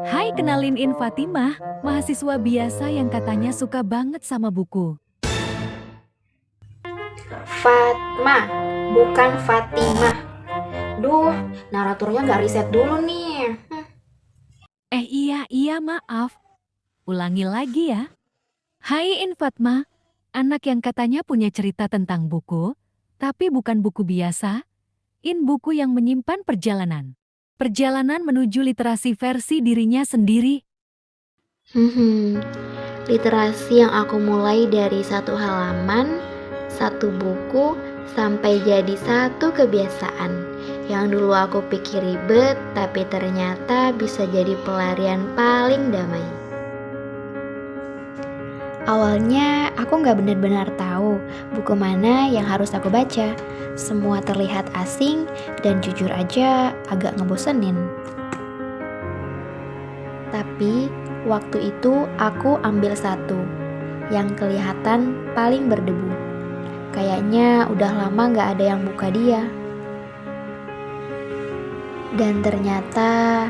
Hai, kenalin Fatimah, mahasiswa biasa yang katanya suka banget sama buku. Fatma, bukan Fatimah. Duh, naraturnya nggak riset dulu nih. Iya maaf. Ulangi lagi ya. Hai Fatma, anak yang katanya punya cerita tentang buku, tapi bukan buku biasa. Buku yang menyimpan perjalanan. Perjalanan menuju literasi versi dirinya sendiri. Hmm, literasi yang aku mulai dari satu halaman, satu buku, sampai jadi satu kebiasaan. Yang dulu aku pikir ribet, tapi ternyata bisa jadi pelarian paling damai. Awalnya aku nggak benar-benar tahu buku mana yang harus aku baca. Semua terlihat asing dan jujur aja agak ngebosenin. Tapi waktu itu aku ambil satu yang kelihatan paling berdebu. Kayaknya udah lama gak ada yang buka dia. Dan ternyata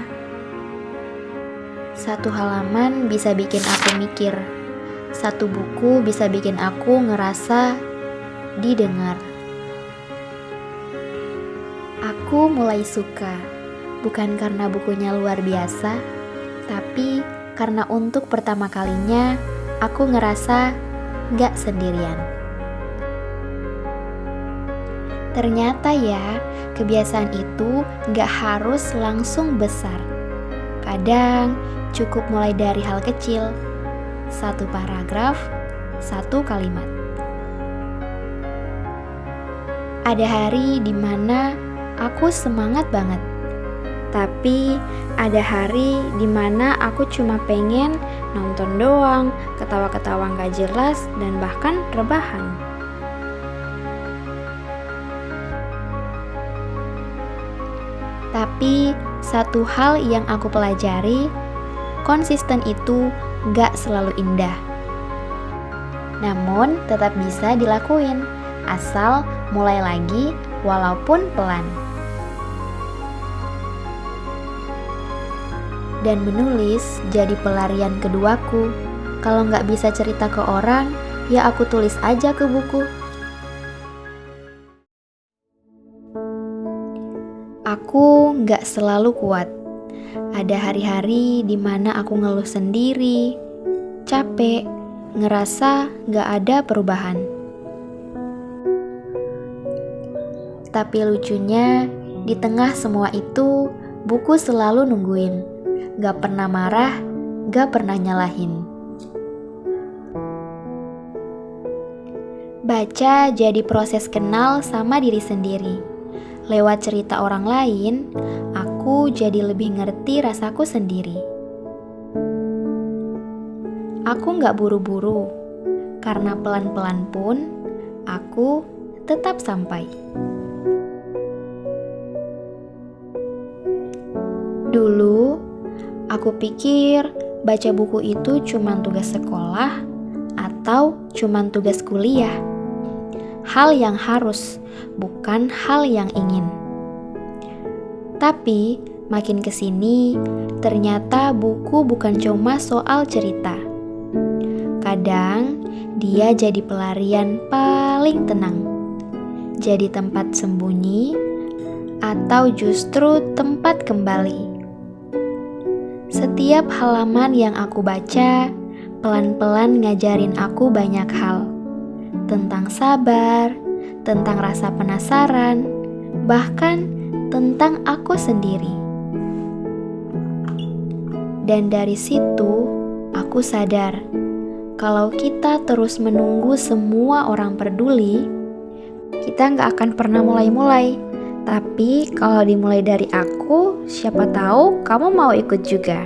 satu halaman bisa bikin aku mikir. Satu buku bisa bikin aku ngerasa didengar. Aku mulai suka, bukan karena bukunya luar biasa, tapi karena untuk pertama kalinya aku ngerasa gak sendirian. Ternyata ya, kebiasaan itu gak harus langsung besar. Kadang cukup mulai dari hal kecil, satu paragraf, satu kalimat. Ada hari dimana aku semangat banget. Tapi ada hari dimana aku cuma pengen nonton doang, ketawa-ketawa gak jelas, dan bahkan rebahan. Tapi satu hal yang aku pelajari, konsisten itu gak selalu indah. Namun tetap bisa dilakuin, asal mulai lagi walaupun pelan. Dan menulis jadi pelarian keduaku. Kalau nggak bisa cerita ke orang, ya aku tulis aja ke buku. Aku nggak selalu kuat. Ada hari-hari dimana aku ngeluh sendiri, capek, ngerasa nggak ada perubahan. Tapi lucunya, di tengah semua itu, buku selalu nungguin. Gak pernah marah, gak pernah nyalahin. Baca jadi proses kenal sama diri sendiri. Lewat cerita orang lain, aku jadi lebih ngerti rasaku sendiri. Aku gak buru-buru, karena pelan-pelan pun aku tetap sampai. Dulu, aku pikir baca buku itu cuma tugas sekolah atau cuma tugas kuliah. Hal yang harus, bukan hal yang ingin. Tapi makin kesini, ternyata buku bukan cuma soal cerita. Kadang dia jadi pelarian paling tenang, jadi tempat sembunyi, atau justru tempat kembali. Setiap halaman yang aku baca, pelan-pelan ngajarin aku banyak hal. Tentang sabar, tentang rasa penasaran, bahkan tentang aku sendiri. Dan dari situ, aku sadar, kalau kita terus menunggu semua orang peduli, kita gak akan pernah mulai-mulai. Tapi kalau dimulai dari aku, siapa tahu kamu mau ikut juga.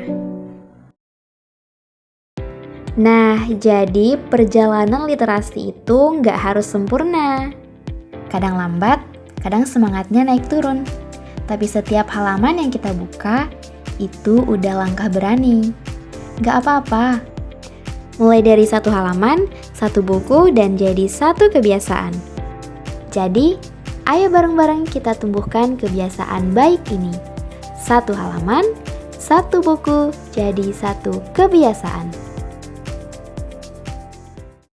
Nah, jadi perjalanan literasi itu nggak harus sempurna. Kadang lambat, kadang semangatnya naik turun. Tapi setiap halaman yang kita buka, itu udah langkah berani. Nggak apa-apa. Mulai dari satu halaman, satu buku, dan jadi satu kebiasaan. Jadi, ayo bareng-bareng kita tumbuhkan kebiasaan baik ini. Satu halaman, satu buku jadi satu kebiasaan.